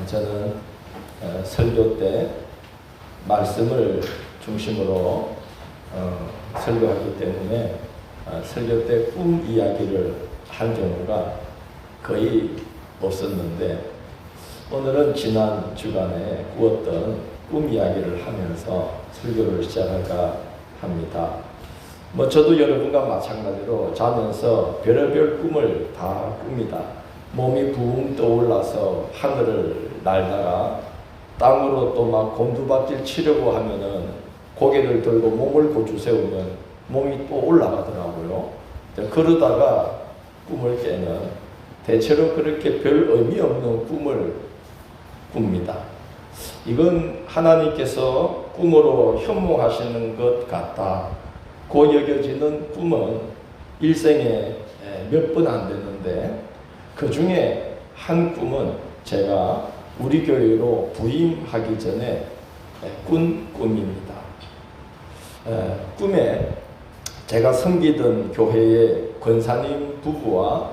저는 설교 때 말씀을 중심으로 설교하기 때문에 설교 때 꿈 이야기를 한 경우가 거의 없었는데, 오늘은 지난 주간에 꾸었던 꿈 이야기를 하면서 설교를 시작할까 합니다. 저도 여러분과 마찬가지로 자면서 별의별 꿈을 다 꿉니다. 몸이 붕 떠올라서 하늘을 날다가 땅으로 또 막 곤두박질 치려고 하면은 고개를 들고 몸을 고추 세우면 몸이 또 올라가더라고요. 그러다가 꿈을 깨는, 대체로 그렇게 별 의미 없는 꿈을 꿉니다. 이건 하나님께서 꿈으로 현몽하시는 것 같다 고 여겨지는 꿈은 일생에 몇 번 안 되는데, 그 중에 한 꿈은 제가 우리 교회로 부임하기 전에 꾼 꿈입니다. 꿈에 제가 섬기던 교회의 권사님 부부와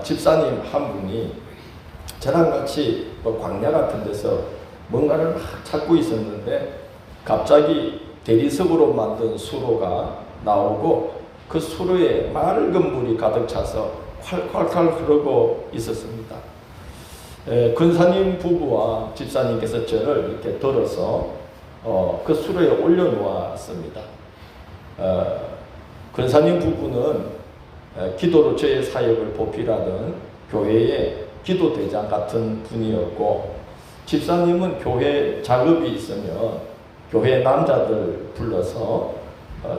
집사님 한 분이 저랑 같이 광야 같은 데서 뭔가를 막 찾고 있었는데, 갑자기 대리석으로 만든 수로가 나오고 그 수로에 맑은 물이 가득 차서 콸콸콸 흐르고 있었습니다. 권사님 부부와 집사님께서 저를 이렇게 들어서 그 수로에 올려놓았습니다. 권사님 부부는 기도로 저의 사역을 보필하던 교회의 기도대장 같은 분이었고, 집사님은 교회 작업이 있으면 교회 남자들 불러서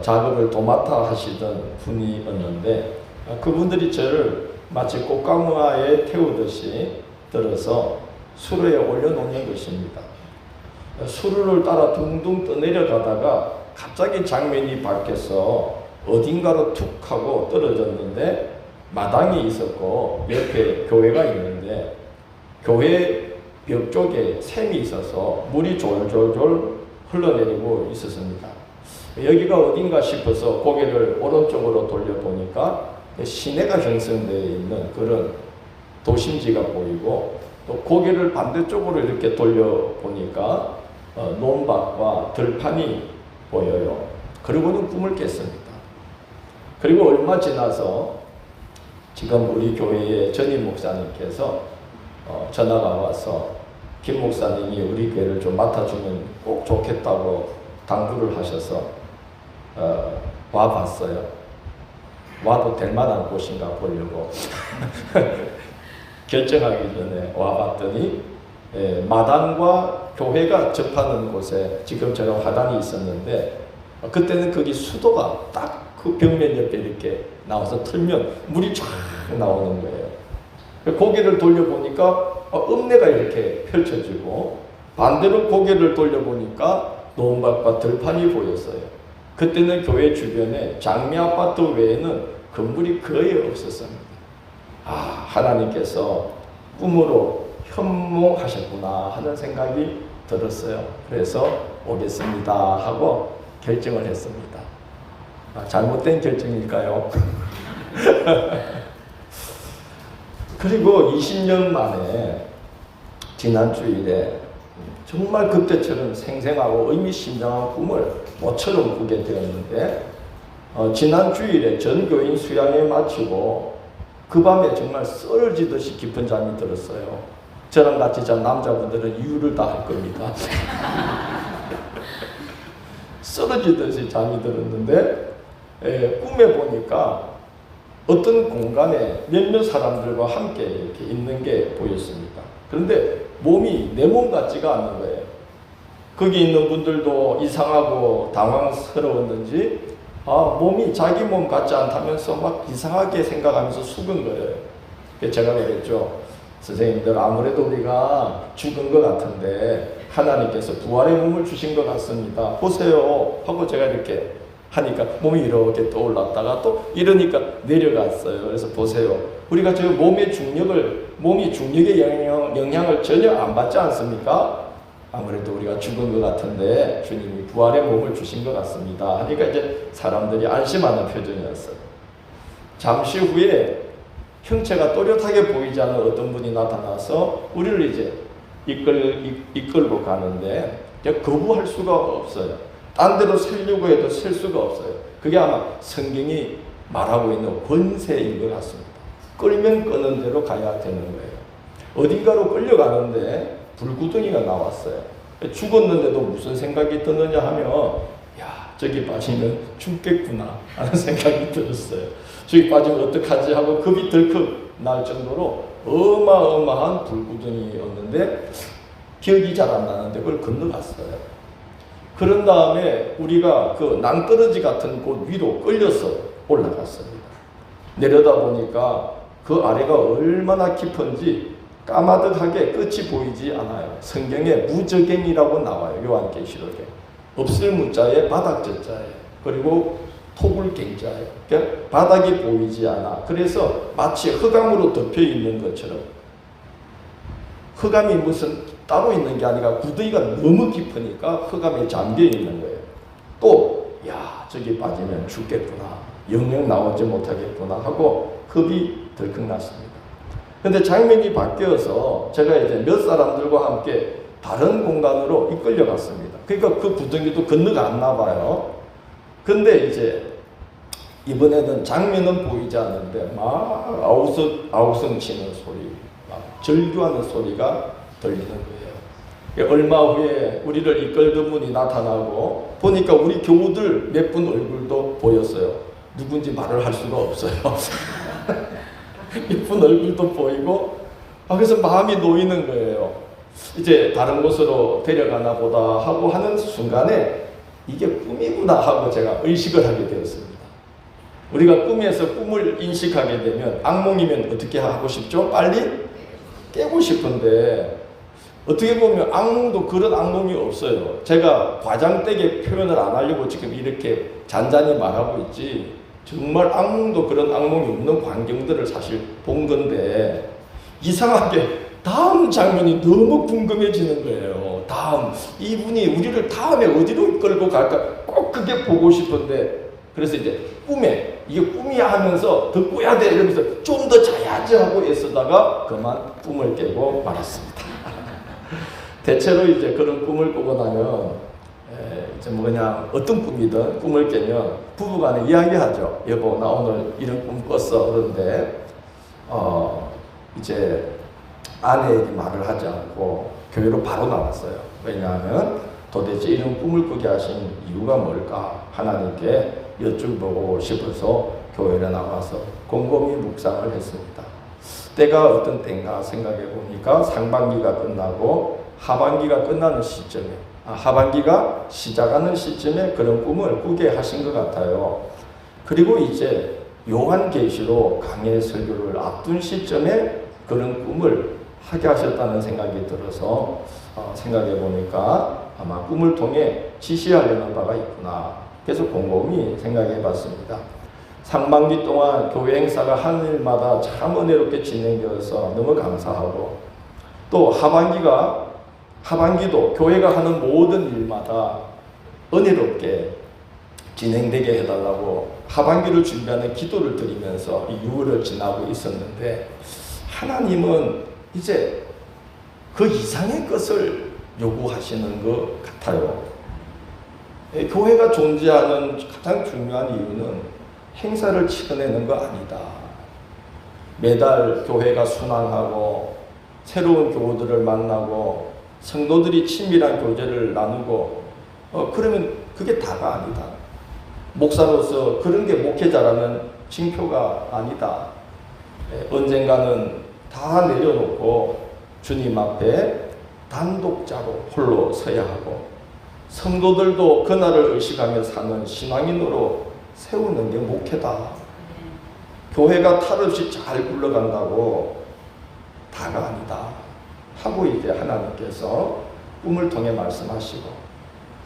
작업을 도맡아 하시던 분이었는데, 그분들이 저를 마치 꽃가마에 태우듯이 들어서 수로에 올려놓는 것입니다. 수로를 따라 둥둥 떠내려가다가 갑자기 장면이 바뀌어서 어딘가로 툭 하고 떨어졌는데, 마당이 있었고 옆에 교회가 있는데 교회 벽 쪽에 샘이 있어서 물이 졸졸졸 흘러내리고 있었습니다. 여기가 어딘가 싶어서 고개를 오른쪽으로 돌려보니까 시내가 형성되어 있는 그런 도심지가 보이고, 또 고개를 반대쪽으로 이렇게 돌려보니까 논밭과 들판이 보여요. 그리고는 꿈을 깼습니다. 그리고 얼마 지나서 지금 우리 교회의 전임 목사님께서 전화가 와서 김 목사님이 우리 교회를 좀 맡아주면 꼭 좋겠다고 당부를 하셔서 와봤어요. 와도 될 만한 곳인가 보려고 결정하기 전에 와봤더니 마당과 교회가 접하는 곳에 지금처럼 화단이 있었는데, 그때는 거기 수도가 딱 그 벽면 옆에 이렇게 나와서 틀면 물이 쫙 나오는 거예요. 고개를 돌려보니까 읍내가 이렇게 펼쳐지고, 반대로 고개를 돌려보니까 논밭과 들판이 보였어요. 그때는 교회 주변에 장미 아파트 외에는 건물이 거의 없었습니다. 하나님께서 꿈으로 현몽하셨구나 하는 생각이 들었어요. 그래서 오겠습니다 하고 결정을 했습니다. 잘못된 결정일까요? 그리고 20년 만에 지난 주일에 정말 그때처럼 생생하고 의미심장한 꿈을 모처럼 꾸게 되었는데, 지난 주일에 전교인 수양회 마치고 그 밤에 정말 쓰러지듯이 깊은 잠이 들었어요. 저랑 같이 잔 남자분들은 이유를 다 할 겁니다. 쓰러지듯이 잠이 들었는데, 꿈에 보니까 어떤 공간에 몇몇 사람들과 함께 이렇게 있는 게 보였습니다. 그런데 몸이 내 몸 같지가 않는 거예요. 거기 있는 분들도 이상하고 당황스러웠는지 몸이 자기 몸 같지 않다면서 막 이상하게 생각하면서 숙은 거예요. 제가 그랬죠. 선생님들, 아무래도 우리가 죽은 것 같은데 하나님께서 부활의 몸을 주신 것 같습니다. 보세요 하고 제가 이렇게 하니까 몸이 이렇게 떠올랐다가 또 이러니까 내려갔어요. 그래서 보세요, 우리가 저 몸이 중력의 영향을 전혀 안 받지 않습니까? 아무래도 우리가 죽은 것 같은데 주님이 부활의 몸을 주신 것 같습니다. 그러니까 이제 사람들이 안심하는 표정이었어요. 잠시 후에 형체가 또렷하게 보이지 않는 어떤 분이 나타나서 우리를 이제 이끌고 가는데 거부할 수가 없어요. 딴 데로 세려고 해도 셀 수가 없어요. 그게 아마 성경이 말하고 있는 권세인 것 같습니다. 끌면 끄는 대로 가야 되는 거예요. 어딘가로 끌려가는데 불구덩이가 나왔어요. 죽었는데도 무슨 생각이 드느냐 하면 야, 저기 빠지면 죽겠구나 하는 생각이 들었어요. 저기 빠지면 어떡하지 하고 겁이 덜컥 날 정도로 어마어마한 불구덩이였는데 기억이 잘 안 나는데 그걸 건너갔어요. 그런 다음에 우리가 그 낭떠러지 같은 곳 위로 끌려서 올라갔습니다. 내려다 보니까 그 아래가 얼마나 깊은지 까마득하게 끝이 보이지 않아요. 성경에 무저갱이라고 나와요. 요한계시록에. 없을 무자에 바닥저자에 그리고 토굴갱자에 그러니까 바닥이 보이지 않아. 그래서 마치 흑암으로 덮여 있는 것처럼 흑암이 무슨 따로 있는 게 아니라 구덩이가 너무 깊으니까 흑암에 잠겨 있는 거예요. 또 야, 저기 빠지면 죽겠구나. 영영 나오지 못하겠구나 하고 겁이 덜컥 났습니다. 근데 장면이 바뀌어서 제가 이제 몇 사람들과 함께 다른 공간으로 이끌려 갔습니다. 그러니까 그 구덩이도 건너갔나 봐요. 근데 이제 이번에는 장면은 보이지 않는데 막 아우성 치는 소리, 막 절규하는 소리가 들리는 거예요. 얼마 후에 우리를 이끌던 분이 나타나고 보니까 우리 교우들 몇 분 얼굴도 보였어요. 누군지 말을 할 수가 없어요. 이쁜 얼굴도 보이고 그래서 마음이 놓이는 거예요. 이제 다른 곳으로 데려가나 보다 하고 하는 순간에 이게 꿈이구나 하고 제가 의식을 하게 되었습니다. 우리가 꿈에서 꿈을 인식하게 되면 악몽이면 어떻게 하고 싶죠? 빨리 깨고 싶은데 어떻게 보면 악몽도 그런 악몽이 없어요. 제가 과장되게 표현을 안 하려고 지금 이렇게 잔잔히 말하고 있지 정말 악몽도 그런 악몽이 없는 광경들을 사실 본 건데 이상하게 다음 장면이 너무 궁금해지는 거예요. 다음 이분이 우리를 다음에 어디로 끌고 갈까 꼭 그게 보고 싶은데 그래서 이제 꿈에 이게 꿈이야 하면서 더 꾸야 돼 이러면서 좀 더 자야지 하고 애쓰다가 그만 꿈을 깨고 말았습니다. 대체로 이제 그런 꿈을 꾸고 나면 이제 뭐 그냥 어떤 꿈이든 꿈을 깨면 부부간에 이야기하죠. 여보 나 오늘 이런 꿈 꿨어. 그런데 이제 아내에게 말을 하지 않고 교회로 바로 나왔어요. 왜냐하면 도대체 이런 꿈을 꾸게 하신 이유가 뭘까 하나님께 여쭤보고 싶어서 교회에 나와서 곰곰이 묵상을 했습니다. 때가 어떤 때인가 생각해 보니까 상반기가 끝나고 하반기가 끝나는 시점에 하반기가 시작하는 시점에 그런 꿈을 꾸게 하신 것 같아요. 그리고 이제 요한계시록 강해 설교를 앞둔 시점에 그런 꿈을 하게 하셨다는 생각이 들어서 생각해 보니까 아마 꿈을 통해 지시하려는 바가 있구나. 그래서 곰곰이 생각해 봤습니다. 상반기 동안 교회 행사가 하늘마다 참 은혜롭게 진행되어서 너무 감사하고 또 하반기도 교회가 하는 모든 일마다 은혜롭게 진행되게 해달라고 하반기를 준비하는 기도를 드리면서 이 6월을 지나고 있었는데 하나님은 이제 그 이상의 것을 요구하시는 것 같아요. 교회가 존재하는 가장 중요한 이유는 행사를 치러내는 거 아니다. 매달 교회가 순환하고 새로운 교우들을 만나고 성도들이 친밀한 교제를 나누고 그러면 그게 다가 아니다. 목사로서 그런 게 목회자라는 징표가 아니다. 언젠가는 다 내려놓고 주님 앞에 단독자로 홀로 서야 하고 성도들도 그날을 의식하며 사는 신앙인으로 세우는 게 목회다. 교회가 탈 없이 잘 굴러간다고 다가 아니다. 하고 이제 하나님께서 꿈을 통해 말씀하시고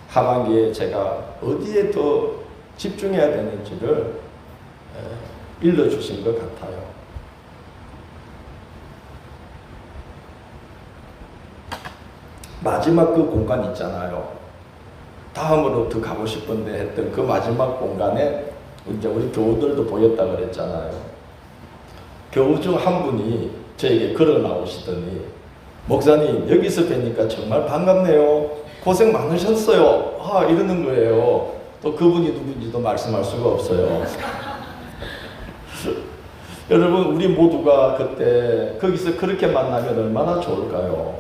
하반기에 제가 어디에 더 집중해야 되는지를 일러주신 것 같아요. 마지막 그 공간 있잖아요. 다음으로 더 가고 싶은데 했던 그 마지막 공간에 이제 우리 교우들도 보였다 그랬잖아요. 교우 중 한 분이 저에게 걸어 나오시더니 목사님 여기서 뵈니까 정말 반갑네요. 고생 많으셨어요. 이러는 거예요. 또 그분이 누군지도 말씀할 수가 없어요. 여러분 우리 모두가 그때 거기서 그렇게 만나면 얼마나 좋을까요?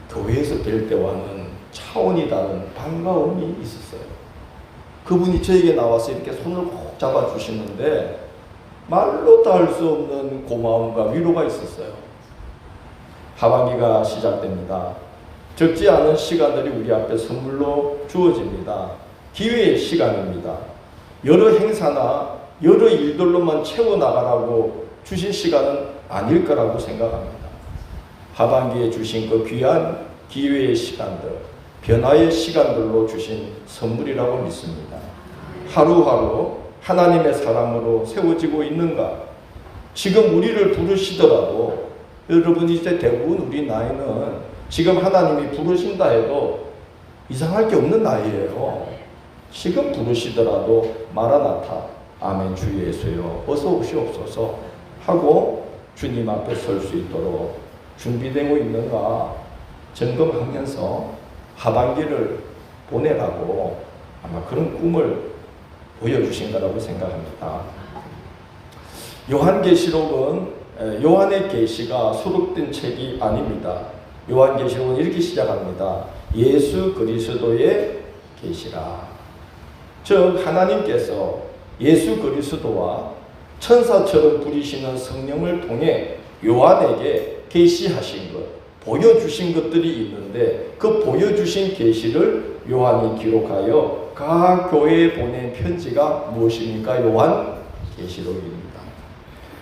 교회에서 뵐 때와는 차원이 다른 반가움이 있었어요. 그분이 저에게 나와서 이렇게 손을 꼭 잡아주시는데 말로 다 할 수 없는 고마움과 위로가 있었어요. 하반기가 시작됩니다. 적지 않은 시간들이 우리 앞에 선물로 주어집니다. 기회의 시간입니다. 여러 행사나 여러 일들로만 채워나가라고 주신 시간은 아닐 거라고 생각합니다. 하반기에 주신 그 귀한 기회의 시간들, 변화의 시간들로 주신 선물이라고 믿습니다. 하루하루 하나님의 사람으로 세워지고 있는가? 지금 우리를 부르시더라도 여러분 이제 대부분 우리 나이는 지금 하나님이 부르신다 해도 이상할 게 없는 나이예요. 지금 부르시더라도 마라나타, 아멘 주 예수여 어서 오시옵소서 하고 주님 앞에 설 수 있도록 준비되고 있는가 점검하면서 하반기를 보내라고 아마 그런 꿈을 보여주신 거라고 생각합니다. 요한계시록은 요한의 계시가 수록된 책이 아닙니다. 요한계시록은 이렇게 시작합니다. 예수 그리스도의 계시라. 즉 하나님께서 예수 그리스도와 천사처럼 부리시는 성령을 통해 요한에게 계시하신 것, 보여주신 것들이 있는데 그 보여주신 계시를 요한이 기록하여 각 교회에 보낸 편지가 무엇입니까? 요한계시록입니다.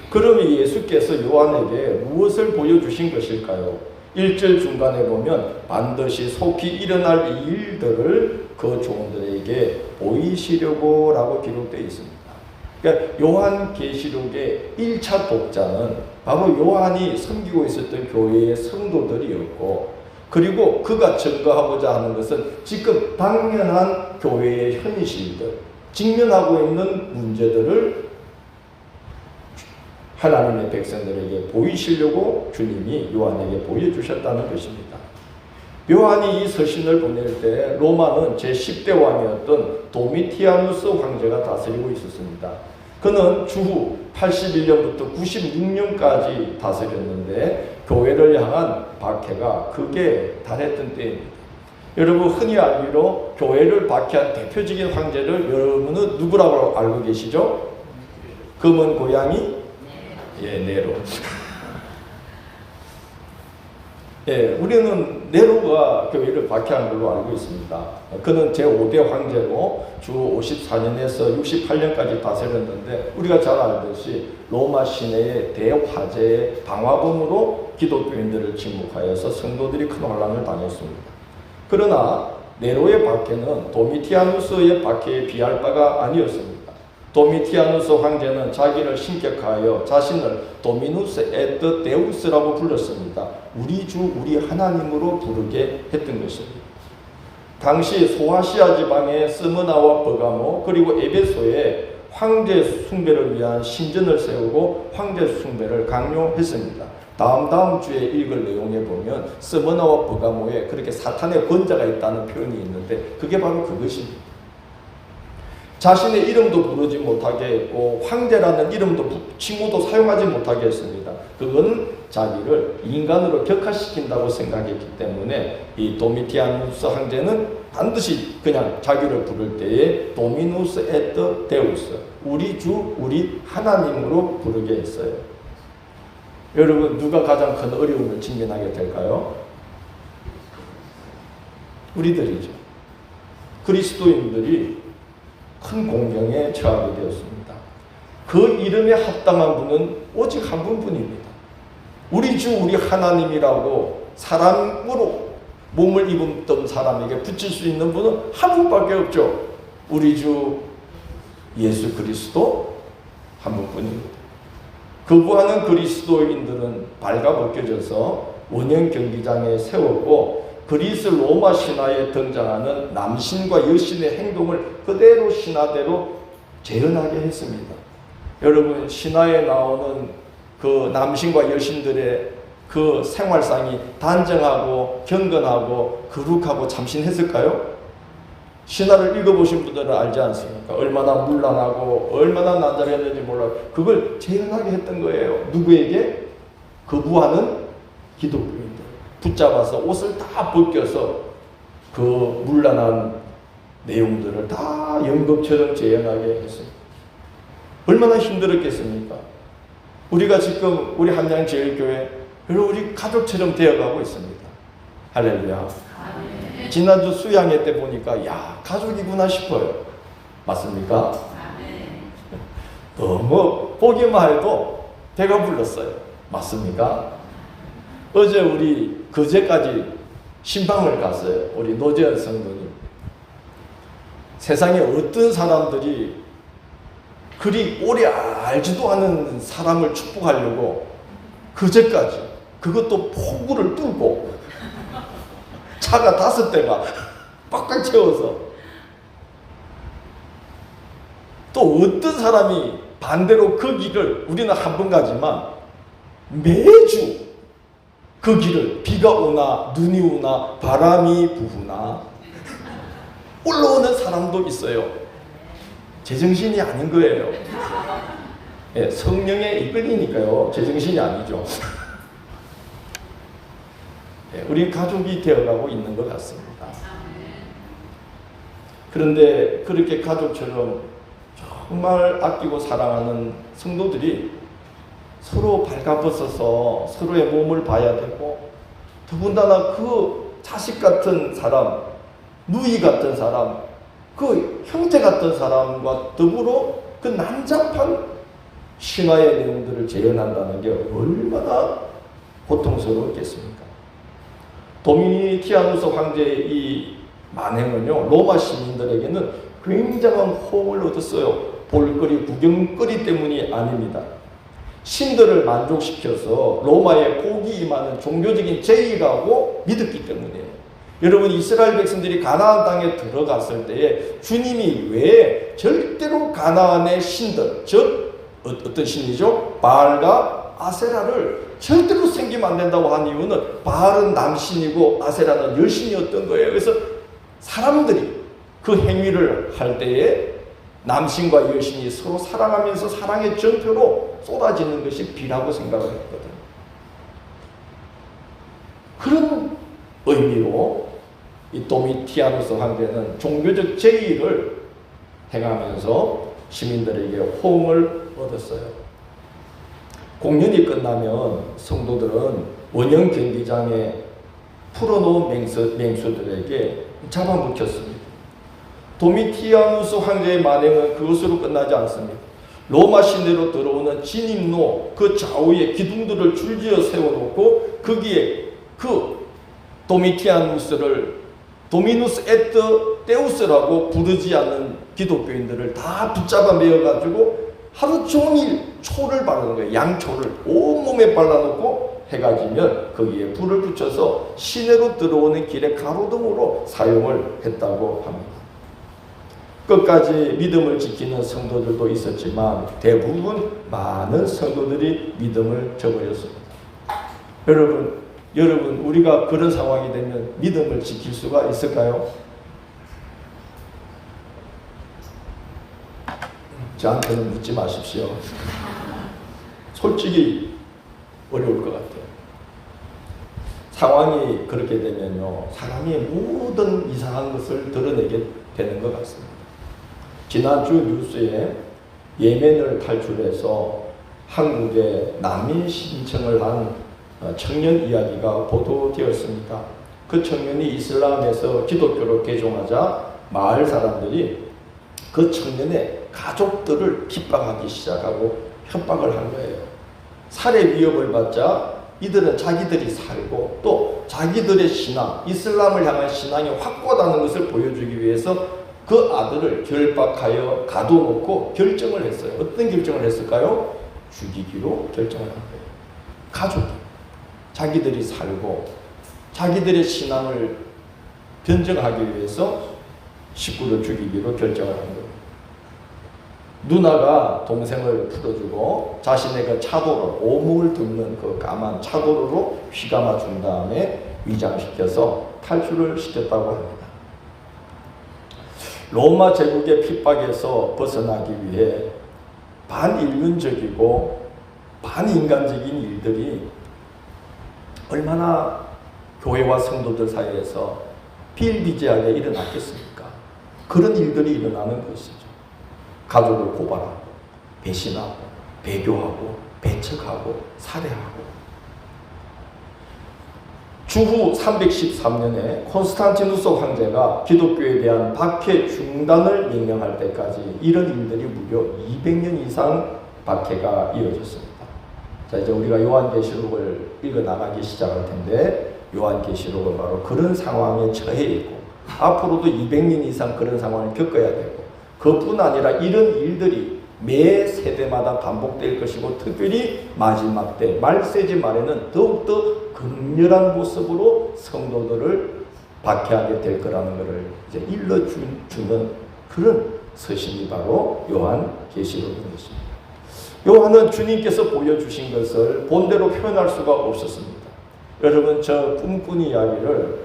그러면 예수께서 요한에게 무엇을 보여주신 것일까요? 1절 중간에 보면 반드시 속히 일어날 이 일들을 그 종들에게 보이시려고 라고 기록되어 있습니다. 그러니까 요한계시록의 1차 독자는 바로 요한이 섬기고 있었던 교회의 성도들이었고 그리고 그가 증거하고자 하는 것은 지금 당면한 교회의 현실들, 직면하고 있는 문제들을 하나님의 백성들에게 보이시려고 주님이 요한에게 보여주셨다는 것입니다. 요한이 이 서신을 보낼 때 로마는 제10대 왕이었던 도미티아누스 황제가 다스리고 있었습니다. 그는 주후 81년부터 96년까지 다스렸는데 교회를 향한 박해가 극에 달했던 때입니다. 여러분 흔히 알기로 교회를 박해한 대표적인 황제를 여러분은 누구라고 알고 계시죠? 검은 고양이? 네로. 우리는 네로가 교회를 박해한 걸로 알고 있습니다. 그는 제5대 황제로 주 54년에서 68년까지 다스렸는데 우리가 잘 알듯이 로마 시내의 대화재의 방화범으로 기독교인들을 침묵하여서 성도들이 큰 혼란을 당했습니다. 그러나 네로의 박해는 도미티아누스의 박해에 비할 바가 아니었습니다. 도미티아누스 황제는 자기를 신격하여 자신을 도미누스 에트 데우스라고 불렀습니다. 우리 주 우리 하나님으로 부르게 했던 것입니다. 당시 소아시아 지방의 스무나와 버가모 그리고 에베소에 황제 숭배를 위한 신전을 세우고 황제 숭배를 강요했습니다. 다음 주에 읽을 내용에 보면 스무나와 버가모에 그렇게 사탄의 권자가 있다는 표현이 있는데 그게 바로 그것입니다. 자신의 이름도 부르지 못하게 했고 황제라는 이름도 칭호도 사용하지 못하게 했습니다. 그건 자기를 인간으로 격화시킨다고 생각했기 때문에 이 도미티아누스 황제는 반드시 그냥 자기를 부를 때에 도미누스 에트 데우스, 우리 주 우리 하나님으로 부르게 했어요. 여러분 누가 가장 큰 어려움을 직면하게 될까요? 우리들이죠. 그리스도인들이 큰 공경에 처하게 되었습니다. 그 이름에 합당한 분은 오직 한 분뿐입니다. 우리 주 우리 하나님이라고 사람으로 몸을 입었던 사람에게 붙일 수 있는 분은 한 분밖에 없죠. 우리 주 예수 그리스도 한 분뿐입니다. 거부하는 그리스도인들은 발가벗겨져서 원형 경기장에 세웠고 그리스 로마 신화에 등장하는 남신과 여신의 행동을 그대로 신화대로 재현하게 했습니다. 여러분 신화에 나오는 그 남신과 여신들의 그 생활상이 단정하고 경건하고 거룩하고 참신했을까요? 신화를 읽어보신 분들은 알지 않습니까? 얼마나 문란하고 얼마나 난잡했는지 몰라요. 그걸 재현하게 했던 거예요. 누구에게? 거부하는 기독교인들 붙잡아서 옷을 다 벗겨서 그 문란한 내용들을 다 연극처럼 재현하게 했어요. 얼마나 힘들었겠습니까? 우리가 지금 우리 한양제일교회 우리 가족처럼 되어가고 있습니다. 할렐루야. 지난주 수양회 때 보니까 야 가족이구나 싶어요. 맞습니까? 너무 보기만 해도 배가 불렀어요. 맞습니까? 어제 우리 그제까지 신방을 갔어요. 우리 노재현 성도님. 세상에 어떤 사람들이 그리 오래 알지도 않은 사람을 축복하려고 그제까지 그것도 폭우를 뚫고 차가 5대가 빡빡 채워서 또 어떤 사람이 반대로 그 길을 우리는 한 번 가지만 매주 그 길을 비가 오나 눈이 오나 바람이 부으나 올라오는 사람도 있어요. 제정신이 아닌 거예요. 예, 성령에 이끌리니까요. 제정신이 아니죠. 예, 우리 가족이 되어가고 있는 것 같습니다. 그런데 그렇게 가족처럼 정말 아끼고 사랑하는 성도들이 서로 발가벗어서 서로의 몸을 봐야 되고 더군다나 그 자식 같은 사람, 누이 같은 사람, 그 형제 같은 사람과 더불어 그 난잡한 신화의 내용들을 재현한다는 게 얼마나 고통스러웠겠습니까? 도미티아누스 황제의 이 만행은요, 로마 시민들에게는 굉장한 호응을 얻었어요. 볼거리, 구경거리 때문이 아닙니다. 신들을 만족시켜서 로마에 복이 임하는 종교적인 제의라고 믿었기 때문이에요. 여러분, 이스라엘 백성들이 가나안 땅에 들어갔을 때에 주님이 왜 절대로 가나안의 신들, 즉 어떤 신이죠? 바알과 아세라를 절대로 섬기면 안 된다고 한 이유는 바알은 남신이고 아세라는 여신이었던 거예요. 그래서 사람들이 그 행위를 할 때에 남신과 여신이 서로 사랑하면서 사랑의 전표로 쏟아지는 것이 비라고 생각을 했거든요. 그런 의미로 이 도미티아누스 황제는 종교적 제의를 행하면서 시민들에게 호응을 얻었어요. 공연이 끝나면 성도들은 원형 경기장에 풀어놓은 맹수들에게 잡아먹혔습니다. 도미티아누스 황제의 만행은 그것으로 끝나지 않습니다. 로마 시내로 들어오는 진입로 그 좌우에 기둥들을 줄지어 세워놓고 거기에 그 도미티아누스를 도미누스 에트 데우스라고 부르지 않는 기독교인들을 다 붙잡아 매어가지고 하루 종일 초를 바르는 거예요. 양초를 온몸에 발라놓고 해가 지면 거기에 불을 붙여서 시내로 들어오는 길의 가로등으로 사용을 했다고 합니다. 끝까지 믿음을 지키는 성도들도 있었지만 대부분 많은 성도들이 믿음을 저버렸습니다. 여러분 우리가 그런 상황이 되면 믿음을 지킬 수가 있을까요? 저한테는 묻지 마십시오. 솔직히 어려울 것 같아요. 상황이 그렇게 되면요, 사람이 모든 이상한 것을 드러내게 되는 것 같습니다. 지난주 뉴스에 예멘을 탈출해서 한국에 난민 신청을 한 청년 이야기가 보도되었습니다. 그 청년이 이슬람에서 기독교로 개종하자 마을 사람들이 그 청년의 가족들을 핍박하기 시작하고 협박을 한 거예요. 살해 위협을 받자 이들은 자기들이 살고 또 자기들의 신앙, 이슬람을 향한 신앙이 확고하다는 것을 보여주기 위해서 그 아들을 결박하여 가둬놓고 결정을 했어요. 어떤 결정을 했을까요? 죽이기로 결정을 한 거예요. 가족이 자기들이 살고 자기들의 신앙을 변증하기 위해서 식구를 죽이기로 결정을 한 거예요. 누나가 동생을 풀어주고 자신의 그 차도로 오목을 뚫는 그 까만 차도로 휘감아 준 다음에 위장시켜서 탈출을 시켰다고 합니다. 로마 제국의 핍박에서 벗어나기 위해 반인륜적이고 반인간적인 일들이 얼마나 교회와 성도들 사이에서 비일비재하게 일어났겠습니까? 그런 일들이 일어나는 것이죠. 가족을 고발하고 배신하고 배교하고 배척하고 살해하고. 주후 313년에 콘스탄티누스 황제가 기독교에 대한 박해 중단을 명령할 때까지 이런 일들이 무려 200년 이상 박해가 이어졌습니다. 자, 이제 우리가 요한계시록을 읽어 나가기 시작할 텐데, 요한계시록은 바로 그런 상황에 처해 있고 앞으로도 200년 이상 그런 상황을 겪어야 되고, 그뿐 아니라 이런 일들이 매 세대마다 반복될 것이고, 특별히 마지막 때 말세지 말에는 더욱더 극렬한 모습으로 성도들을 박해하게 될 거라는 것을 이제 일러주는 그런 서신이 바로 요한계시록인 것입니다. 요한은 주님께서 보여주신 것을 본대로 표현할 수가 없었습니다. 여러분, 저 꿈꾼 이야기를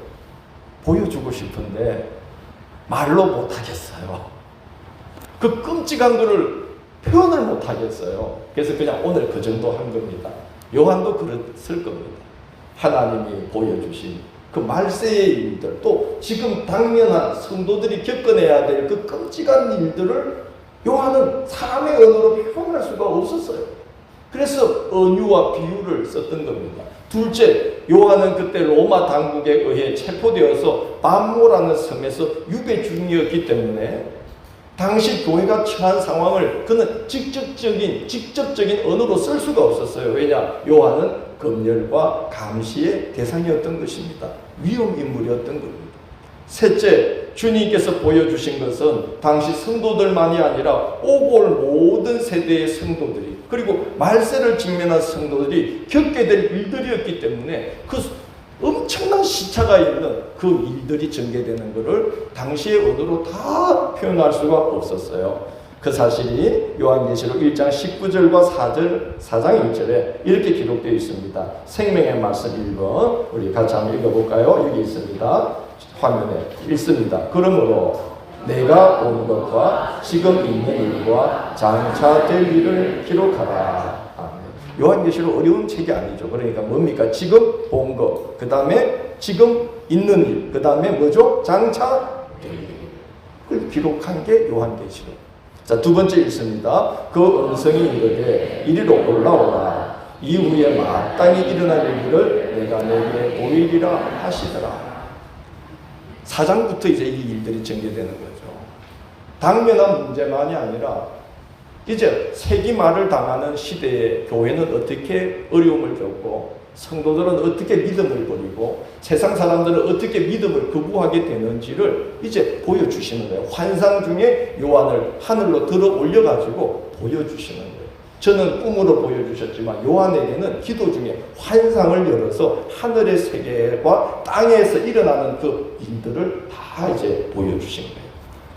보여주고 싶은데 말로 못하겠어요. 그 끔찍한 것을 표현을 못하겠어요. 그래서 그냥 오늘 그 정도 한 겁니다. 요한도 그랬을 겁니다. 하나님이 보여주신 그 말세의 일들, 또 지금 당면한 성도들이 겪어내야 될 그 끔찍한 일들을 요한은 사람의 언어로 표현할 수가 없었어요. 그래서 언유와 비유를 썼던 겁니다. 둘째, 요한은 그때 로마 당국에 의해 체포되어서 밤모라는 섬에서 유배 중이었기 때문에 당시 교회가 처한 상황을 그는 직접적인 언어로 쓸 수가 없었어요. 왜냐? 요한은 검열과 감시의 대상이었던 것입니다. 위험 인물이었던 겁니다. 셋째, 주님께서 보여주신 것은 당시 성도들만이 아니라 오고 올 모든 세대의 성도들이, 그리고 말세를 직면한 성도들이 겪게 될 일들이었기 때문에 그 엄청난 시차가 있는 그 일들이 전개되는 것을 당시의 언어로 다 표현할 수가 없었어요. 그 사실이 요한계시록 1장 19절과 4장 1절에 이렇게 기록되어 있습니다. 생명의 말씀 1번 우리 같이 한번 읽어볼까요? 여기 있습니다. 화면에 읽습니다. 그러므로 내가 온 것과 지금 있는 일과 장차 될 일을 기록하라. 요한계시록 어려운 책이 아니죠. 그러니까 뭡니까? 지금 본 것, 그 다음에 지금 있는 일, 그 다음에 뭐죠? 장차 될 일. 그걸 기록한 게 요한계시록. 자, 두 번째 읽습니다. 그 음성이 이르되 이리로 올라오라. 이후에 마땅히 일어날 일을 내가 내게 보이리라 하시더라. 4장부터 이제 이 일들이 전개되는 거죠. 당면한 문제만이 아니라 이제 세기말을 당하는 시대에 교회는 어떻게 어려움을 겪고 성도들은 어떻게 믿음을 버리고 세상 사람들은 어떻게 믿음을 거부하게 되는지를 이제 보여주시는 거예요. 환상 중에 요한을 하늘로 들어 올려가지고 보여주시는 거예요. 저는 꿈으로 보여주셨지만 요한에게는 기도 중에 환상을 열어서 하늘의 세계와 땅에서 일어나는 그 일들을 다 이제 보여주신 거예요.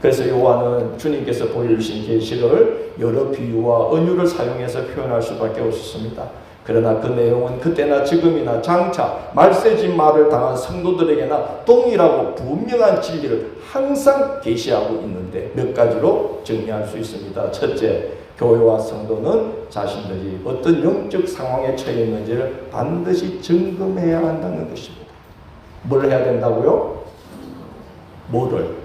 그래서 요한은 주님께서 보여주신 계시를 여러 비유와 은유를 사용해서 표현할 수밖에 없었습니다. 그러나 그 내용은 그때나 지금이나 장차 말세지 말을 당한 성도들에게나 동일하고 분명한 진리를 항상 계시하고 있는데 몇 가지로 정리할 수 있습니다. 첫째, 교회와 성도는 자신들이 어떤 영적 상황에 처해 있는지를 반드시 점검해야 한다는 것입니다. 뭘 해야 된다고요? 뭐를?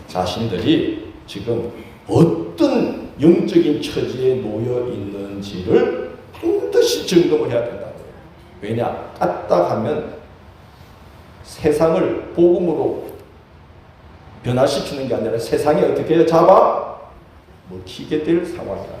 자신들이 지금 어떤 영적인 처지에 놓여 있는지를 반드시 점검을 해야 된다는 거예요. 왜냐? 까딱하면 세상을 복음으로 변화시키는 게 아니라 세상에 어떻게 잡아 먹히게 될 상황이다.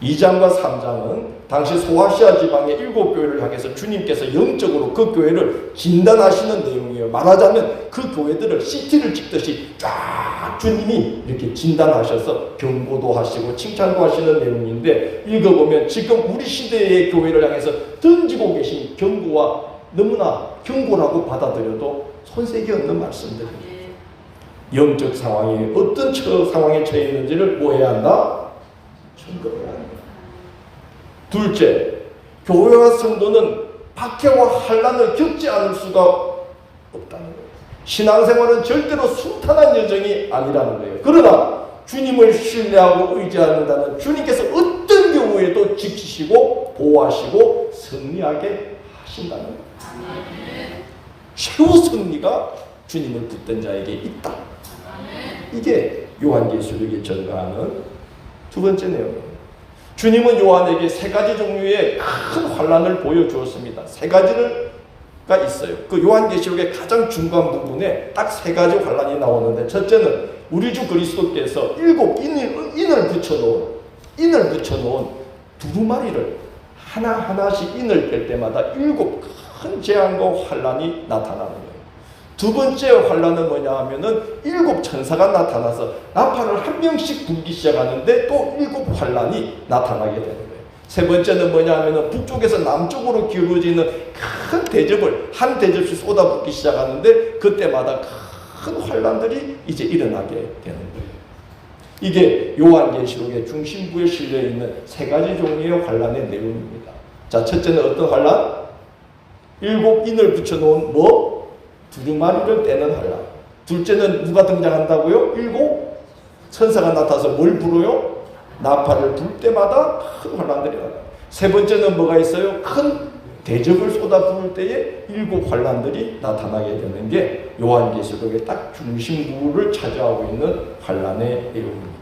2장과 3장은 당시 소아시아 지방의 7교회를 향해서 주님께서 영적으로 그 교회를 진단하시는 내용이에요. 말하자면 그 교회들을 CT를 찍듯이 쫙 주님이 이렇게 진단하셔서 경고도 하시고 칭찬도 하시는 내용인데, 읽어보면 지금 우리 시대의 교회를 향해서 던지고 계신 경고와 너무나 경고라고 받아들여도 손색이 없는 말씀들입니다. 영적 상황이 어떤 상황에 처해 있는지를 뭐 해야 한다? 점검해야 한다. 둘째, 교회와 성도는 박해와 환난을 겪지 않을 수가 없다는 거예요. 신앙생활은 절대로 순탄한 여정이 아니라는 거예요. 그러나 주님을 신뢰하고 의지한다는 주님께서 어떤 경우에도 지키시고 보호하시고 승리하게 하신다는 거예요. 최후 승리가 주님을 붙든 자에게 있다. 이게 요한계시록이 전가하는 두 번째 내용입니다. 주님은 요한에게 세 가지 종류의 큰 환난을 보여주었습니다. 세 가지가 있어요. 그 요한계시록의 가장 중간 부분에 딱 세 가지 환난이 나오는데, 첫째는 우리 주 그리스도께서 7 인을 붙여놓은 두루마리를 하나하나씩 인을 뺄 때마다 7 큰 재앙과 환난이 나타나는 거예요. 두 번째 환난은 뭐냐 하면은 7 천사가 나타나서 나팔을 한 명씩 불기 시작하는데 또 7 환난이 나타나게 되는 거예요. 세 번째는 뭐냐 하면은 북쪽에서 남쪽으로 기울어지는 큰 대접을 한 대접씩 쏟아붓기 시작하는데 그때마다 큰 환난들이 이제 일어나게 되는 거예요. 이게 요한계시록의 중심부에 실려 있는 세 가지 종류의 환난의 내용입니다. 자, 첫째는 어떤 환난? 7 인을 붙여놓은 두루마리를 떼는 환난. 둘째는 누가 등장한다고요? 7 천사가 나타나서 뭘 불어요? 나팔을 불 때마다 큰 환난들이 나타나요. 세 번째는 뭐가 있어요? 큰 대접을 쏟아 부을 때에 7 환난들이 나타나게 되는 게 요한계시록의 딱 중심부를 차지하고 있는 환난의 내용입니다.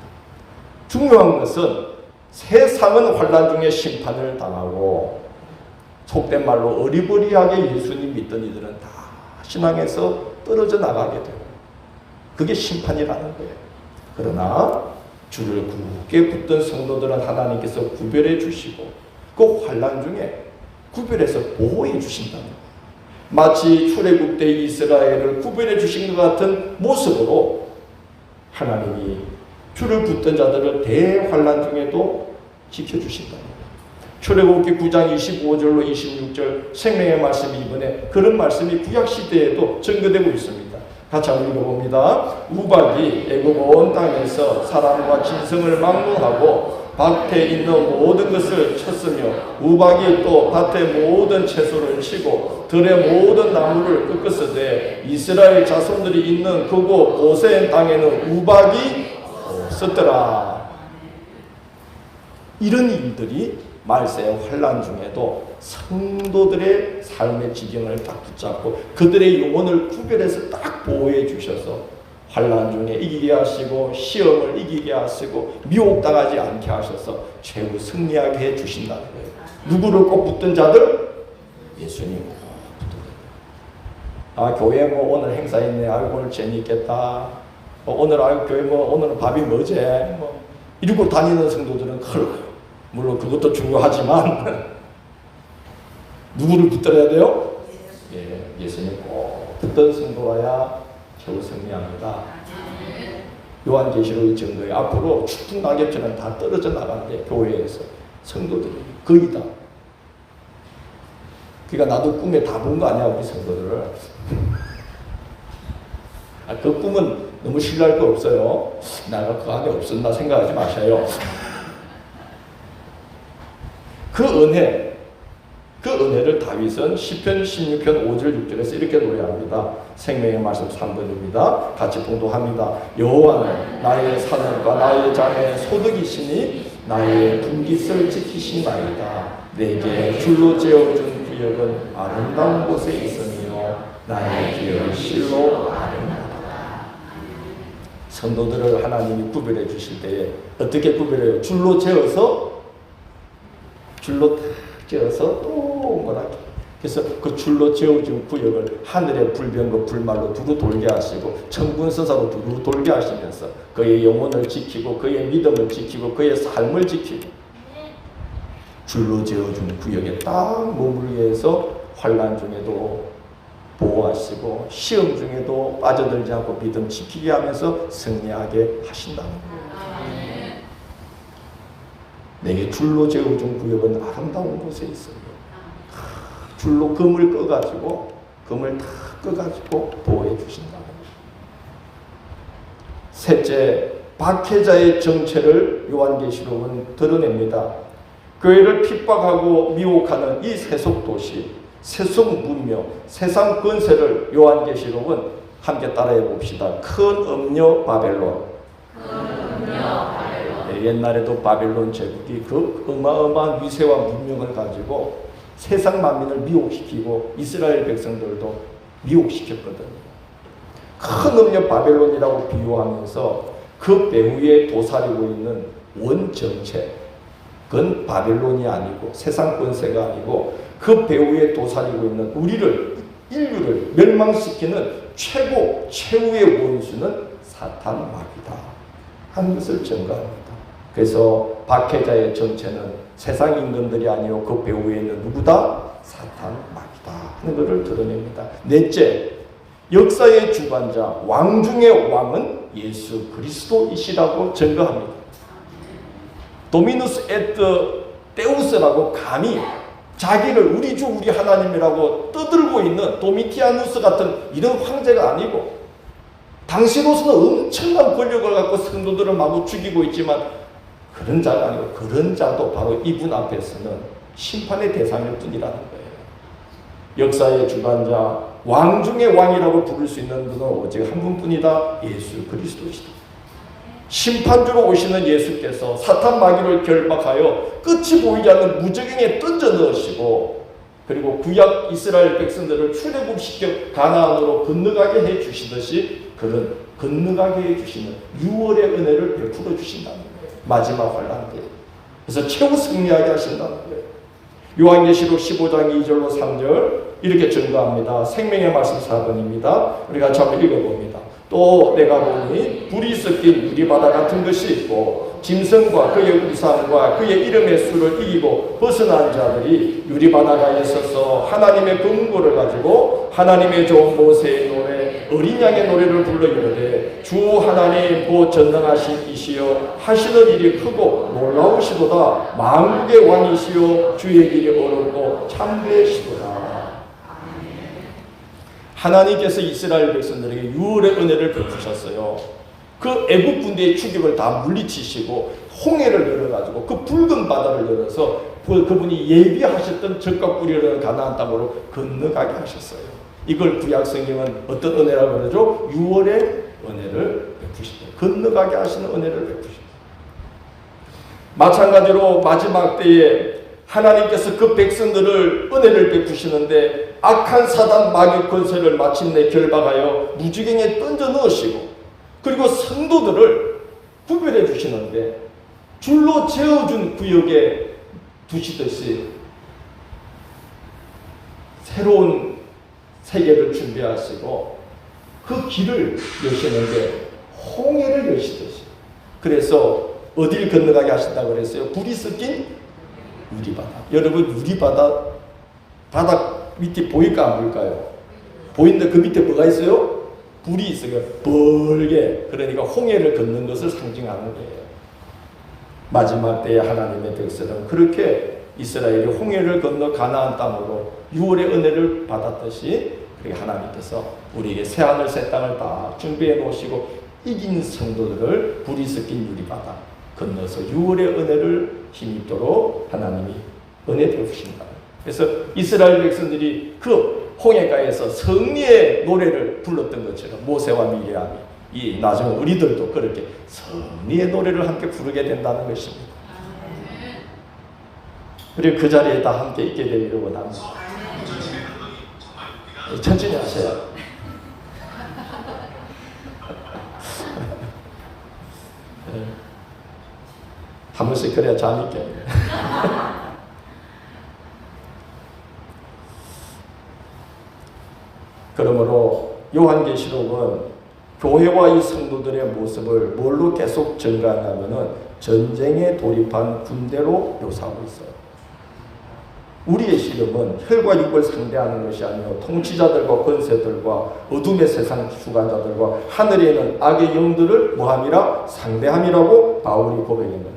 중요한 것은 세상은 환난 중에 심판을 당하고, 속된 말로 어리버리하게 예수님 믿던 이들은 다 신앙에서 떨어져 나가게 되고, 그게 심판이라는 거예요. 그러나 주를 굳게 붙든 성도들은 하나님께서 구별해 주시고 그 환난 중에 구별해서 보호해 주신다는 거예요. 마치 출애굽 때 이스라엘을 구별해 주신 것 같은 모습으로 하나님이 주를 붙든 자들을 대환난 중에도 지켜주신다는 거예요. 출애굽기 9장 25절로 26절 생명의 말씀이 이번에 그런 말씀이 구약시대에도 증거되고 있습니다. 같이 한번 읽어봅니다. 우박이 애굽 온 땅에서 사람과 짐승을 막론하고 밭에 있는 모든 것을 쳤으며, 우박이 또 밭의 모든 채소를 치고 들의 모든 나무를 꺾었으되 이스라엘 자손들이 있는 그곳 고센 땅에는 우박이 없었더라. 이런 일들이 말세의 환난 중에도 성도들의 삶의 지경을 딱 붙잡고 그들의 영혼을 구별해서 딱 보호해 주셔서 환난 중에 이기게 하시고 시험을 이기게 하시고 미혹당하지 않게 하셔서 최후 승리하게 해 주신다는 거예요. 누구를 꼭 붙든 자들? 예수님 꼭 붙든 자들. 교회 오늘 행사 있네. 오늘 재미있겠다. 오늘 교회 오늘은 밥이 뭐지? 이러고 다니는 성도들은 물론 그것도 중요하지만 누구를 붙들어야 돼요? 예수님 꼭 붙든 성도라야 겨우 승리합니다. 요한계시록의 증거에 앞으로 추풍 낙엽처럼 다 떨어져 나가는데 교회에서 성도들이 거의 다. 그러니까 나도 꿈에 다 본 거 아니야 우리 성도들을. 그 꿈은 너무 신뢰할 거 없어요. 나가 그 안에 없었나 생각하지 마셔요. 그 은혜를 다윗은 시편 16편 5절 6절에서 이렇게 노래합니다. 생명의 말씀 3번입니다. 같이 봉독합니다. 여호와는 나의 산업과 나의 장의 소득이시니 나의 분깃을 지키시나이다. 내게 줄로 재어준 구역은 아름다운 곳에 있으며 나의 기업은 실로 아름답다. 성도들을 하나님이 구별해 주실 때에 어떻게 구별해요? 줄로 재어서 또 뭐라게. 그래서 그 줄로 재어준 구역을 하늘의 불병과 불말로 두루 돌게 하시고 천군서사로 두루 돌게 하시면서 그의 영혼을 지키고 그의 믿음을 지키고 그의 삶을 지키고 줄로 재어준 구역에 딱 머물게 해서 환난 중에도 보호하시고 시험 중에도 빠져들지 않고 믿음 지키게 하면서 승리하게 하신다는 거예요. 내게 줄로 재어준 구역은 아름다운 곳에 있어요. 줄로 금을 다 꺼가지고 보호해 주신다. 셋째, 박해자의 정체를 요한계시록은 드러냅니다. 교회를 핍박하고 미혹하는 이 세속도시, 세속문명, 세상 권세를 요한계시록은 함께 따라해 봅시다. 큰 음녀 바벨론. 네, 옛날에도 바벨론 제국이 그 어마어마한 위세와 문명을 가지고 세상 만민을 미혹시키고 이스라엘 백성들도 미혹시켰거든요. 큰 음녀 바벨론이라고 비유하면서 그 배후에 도사리고 있는 원정체, 그건 바벨론이 아니고 세상 권세가 아니고 그 배후에 도사리고 있는 우리를, 인류를 멸망시키는 최후의 원수는 사탄 마귀다 하는 것을 증거합니다. 그래서 박해자의 정체는 세상 임금들이 아니요 그 배후에 있는 누구다? 사탄 마귀다 하는 것을 드러냅니다. 넷째, 역사의 주관자, 왕 중의 왕은 예수 그리스도이시라고 증거합니다. 도미누스 에트 데우스라고 감히 자기를 우리 주 우리 하나님이라고 떠들고 있는 도미티아누스 같은 이런 황제가 아니고, 당시로서는 엄청난 권력을 갖고 성도들을 마구 죽이고 있지만 그런 자가 아니고, 그런 자도 바로 이분 앞에서는 심판의 대상일 뿐이라는 거예요. 역사의 주관자, 왕 중의 왕이라고 부를 수 있는 분은 오직 한 분뿐이다. 예수 그리스도이시다. 심판주로 오시는 예수께서 사탄 마귀를 결박하여 끝이 보이지 않는 무저갱에 던져 넣으시고, 그리고 구약 이스라엘 백성들을 출애굽시켜 가나안으로 건너가게 해 주시듯이 그런 건너가게 해 주시는 6월의 은혜를 베풀어 주신다는 거예요. 마지막 환란 때. 그래서 최후 승리하게 하신다는 거예요. 요한계시록 15장 2절로 3절 이렇게 증거합니다. 생명의 말씀 4번입니다. 우리가 한번 읽어봅니다. 또 내가 보니 불이 섞인 유리바다 같은 것이 있고, 짐승과 그의 우상과 그의 이름의 수를 이기고 벗어난 자들이 유리바다가에 서서 하나님의 금고를 가지고 하나님의 종 모세의 노래, 어린 양의 노래를 불러 이르되, 주 하나님 곧 전능하신 이시여 하시는 일이 크고 놀라우시도다. 만국의 왕이시여 주의 길이 어렵고 참되시도다. 하나님께서 이스라엘 백성들에게 유월의 은혜를 베푸셨어요. 그 애국 군대의 추격을 다 물리치시고 홍해를 열어가지고 그 붉은 바다를 열어서 그분이 예비하셨던 적과 꿀이 가나안 땅으로 건너가게 하셨어요. 이걸 구약 성경은 어떤 은혜라고 그러죠? 유월의 은혜를 베푸시죠. 건너가게 하시는 은혜를 베푸시죠. 마찬가지로 마지막 때에 하나님께서 그 백성들을 은혜를 베푸시는데, 악한 사단 마귀 권세를 마침내 결박하여 무지갱에 던져 넣으시고, 그리고 성도들을 구별해 주시는데 줄로 재어준 구역에 두시듯이 새로운 세계를 준비하시고 그 길을 여시는데 홍해를 여시듯이, 그래서 어디를 건너가게 하신다고 그랬어요? 불이 섞인 유리바다. 여러분, 유리바다 바닥 밑에 보일까 안 보일까요? 보이는데 그 밑에 뭐가 있어요? 불이 있어요. 벌게. 그러니까 홍해를 걷는 것을 상징하는 거예요. 마지막 때에 하나님의 백성은 그렇게 이스라엘이 홍해를 건너 가나안 땅으로 6월의 은혜를 받았듯이, 그렇게 하나님께서 우리에게 새하늘 새 땅을 다 준비해 놓으시고 이긴 성도들을 불이 섞인 유리바다 건너서 6월의 은혜를 힘입도록 하나님이 은혜 베푸신다. 그래서 이스라엘 백성들이 그 홍해가에서 승리의 노래를 불렀던 것처럼 모세와 미리암이 이 나중에 우리들도 그렇게 승리의 노래를 함께 부르게 된다는 것입니다. 그리고 그 자리에 다 함께 있게 되기를 원합니다. 천천히 하세요. 한 번씩 그래야 잠이 깨요. 그러므로 요한계시록은 교회와 이 성도들의 모습을 뭘로 계속 증가하냐면은 전쟁에 돌입한 군대로 묘사하고 있어요. 우리의 시름은 혈과 육을 상대하는 것이 아니요 통치자들과 권세들과 어둠의 세상 주관자들과 하늘에 있는 악의 영들을 뭐함이라? 상대함이라고 바울이 고백했는 거예요.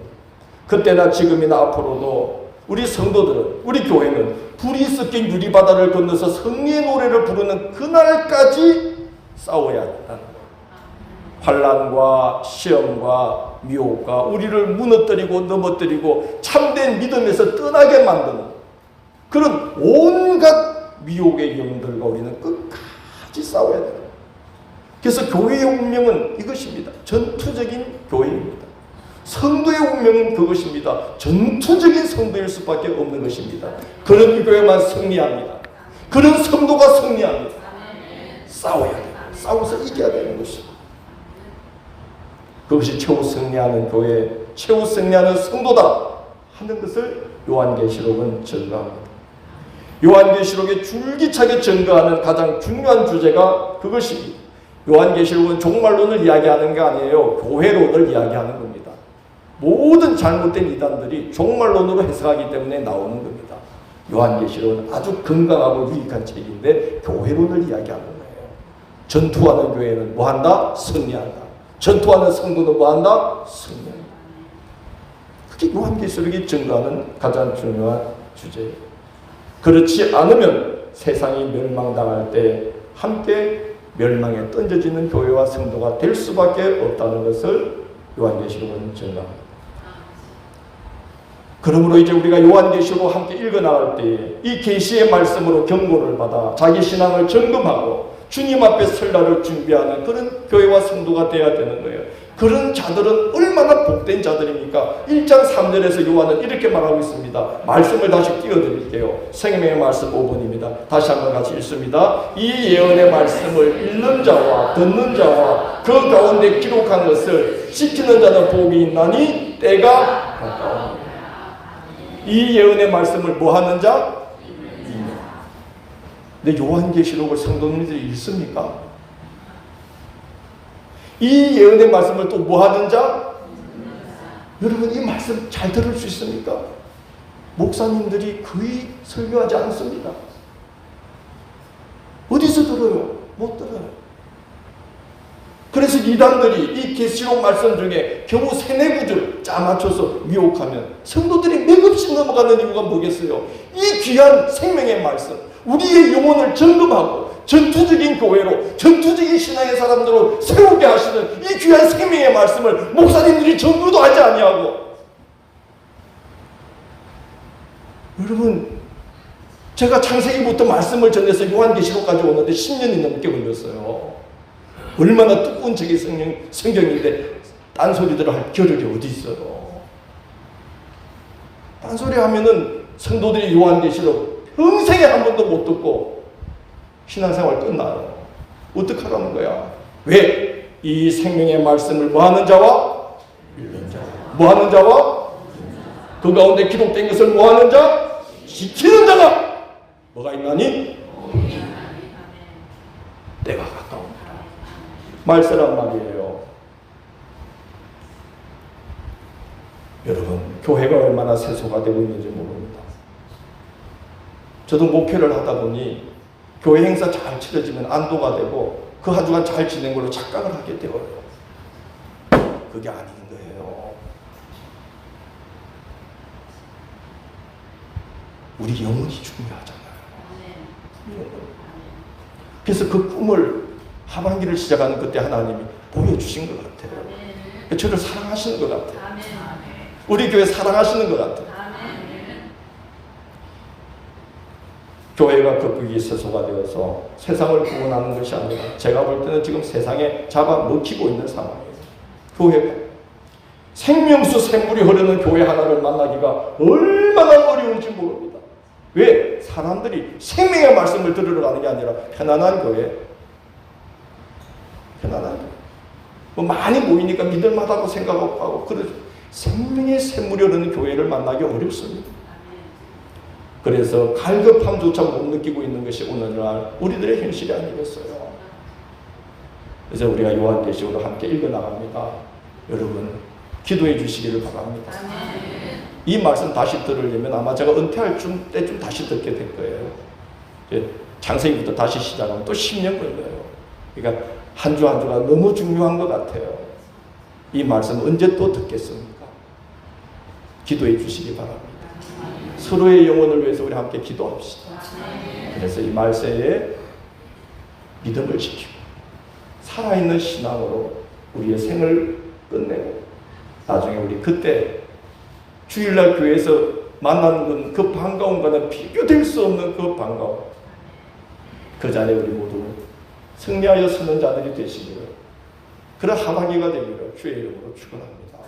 그때나 지금이나 앞으로도 우리 성도들은, 우리 교회는 불이 섞인 유리바다를 건너서 승리의 노래를 부르는 그날까지 싸워야 한다는 거예요. 환난과 시험과 미혹과 우리를 무너뜨리고 넘어뜨리고 참된 믿음에서 떠나게 만드는 그런 온갖 미혹의 영들과 우리는 끝까지 싸워야 돼요. 그래서 교회의 운명은 이것입니다. 전투적인 교회입니다. 성도의 운명은 그것입니다. 전투적인 성도일 수밖에 없는 것입니다. 그런 교회만 승리합니다. 그런 성도가 승리합니다. 싸워야 돼요. 싸워서 이겨야 되는 것입니다. 그것이 최후 승리하는 교회, 최후 승리하는 성도다 하는 것을 요한계시록은 증거합니다. 요한계시록에 줄기차게 증거하는 가장 중요한 주제가 그것입니다. 요한계시록은 종말론을 이야기하는 게 아니에요. 교회론을 이야기하는 겁니다. 모든 잘못된 이단들이 종말론으로 해석하기 때문에 나오는 겁니다. 요한계시록은 아주 건강하고 유익한 책인데 교회론을 이야기하는 거예요. 전투하는 교회는 뭐한다? 승리한다. 전투하는 성도는 뭐한다? 승리한다. 그게 요한계시록이 증거하는 가장 중요한 주제예요. 그렇지 않으면 세상이 멸망당할 때 함께 멸망에 던져지는 교회와 성도가 될 수밖에 없다는 것을 요한계시록은 증거합니다. 그러므로 이제 우리가 요한계시록 함께 읽어나갈 때에 이 계시의 말씀으로 경고를 받아 자기 신앙을 점검하고 주님 앞에 설날을 준비하는 그런 교회와 성도가 되어야 되는 거예요. 그런 자들은 얼마나 복된 자들입니까? 1장 3절에서 요한은 이렇게 말하고 있습니다. 말씀을 다시 띄워드릴게요. 생명의 말씀 5번입니다. 다시 한번 같이 읽습니다. 이 예언의 말씀을 읽는 자와 듣는 자와 그 가운데 기록한 것을 지키는 자는 복이 있나니 때가 가까웁니다. 이 예언의 말씀을 뭐하는 자? 근데 요한계시록을 성도님들이 읽습니까? 이 예언의 말씀을 또 뭐하는 자? 여러분 이 말씀 잘 들을 수 있습니까? 목사님들이 거의 설교하지 않습니다. 어디서 들어요? 못 들어요. 그래서 이단들이 이 계시록 말씀 중에 겨우 3-4구절 짜맞춰서 미혹하면 성도들이 맥없이 넘어가는 이유가 뭐겠어요? 이 귀한 생명의 말씀, 우리의 영혼을 점검하고 전투적인 교회로, 전투적인 신앙의 사람들로 세우게 하시는 이 귀한 생명의 말씀을 목사님들이 전부도 하지 아니하고. 여러분, 제가 창세기부터 말씀을 전해서 요한계시록까지 오는데 10년이 넘게 걸렸어요. 얼마나 두꺼운 책이 성경인데 딴소리들을 할 겨를이 어디 있어요. 딴소리 하면은 성도들이 요한계시록 평생에 한 번도 못 듣고 신앙생활 끝나요. 어떡하라는 거야? 왜? 이 생명의 말씀을 뭐하는 자와? 읽는 자와. 뭐하는 자와? 그 가운데 기록된 것을 뭐하는 자? 지키는 자가 뭐가 있나니? 때가 가까웁니다. 말세란 말이에요. 여러분, 교회가 얼마나 세소가 되고 있는지 모릅니다. 저도 목회를 하다 보니 교회 행사 잘 치러지면 안도가 되고 그 한 주간 잘 지낸 걸로 착각을 하게 되어요. 그게 아닌 거예요. 우리 영혼이 중요하잖아요. 그래서 그 꿈을 하반기를 시작하는 그때 하나님이 보여주신 것 같아요. 저를 사랑하시는 것 같아요. 우리 교회 사랑하시는 것 같아요. 교회가 거북이 세소가 되어서 세상을 구원하는 것이 아니라 제가 볼 때는 지금 세상에 잡아먹히고 있는 상황이에요. 교회가 생명수 샘물이 흐르는 교회 하나를 만나기가 얼마나 어려운지 모릅니다. 왜? 사람들이 생명의 말씀을 들으러 가는 게 아니라 편안한 교회, 편안한 교회. 뭐 많이 모이니까 믿을만하다고 생각하고 그러죠. 생명의 샘물이 흐르는 교회를 만나기 어렵습니다. 그래서 갈급함조차 못 느끼고 있는 것이 오늘날 우리들의 현실이 아니겠어요. 그래서 우리가 요한계시록으로 함께 읽어나갑니다. 여러분 기도해 주시기를 바랍니다. 이 말씀 다시 들으려면 아마 제가 은퇴할 때쯤 다시 듣게 될 거예요. 창세기부터 다시 시작하면 또 10년 걸려요. 그러니까 한 주 한 주가 너무 중요한 것 같아요. 이 말씀 언제 또 듣겠습니까? 기도해 주시기 바랍니다. 서로의 영혼을 위해서 우리 함께 기도합시다. 그래서 이 말세에 믿음을 지키고 살아있는 신앙으로 우리의 생을 끝내고 나중에 우리 그때 주일날 교회에서 만나는 그 반가움과는 비교될 수 없는 그 반가움, 그 자리에 우리 모두 승리하여 서는 자들이 되시기를, 그런 하반기가 되기를 주의 이름으로 축원합니다.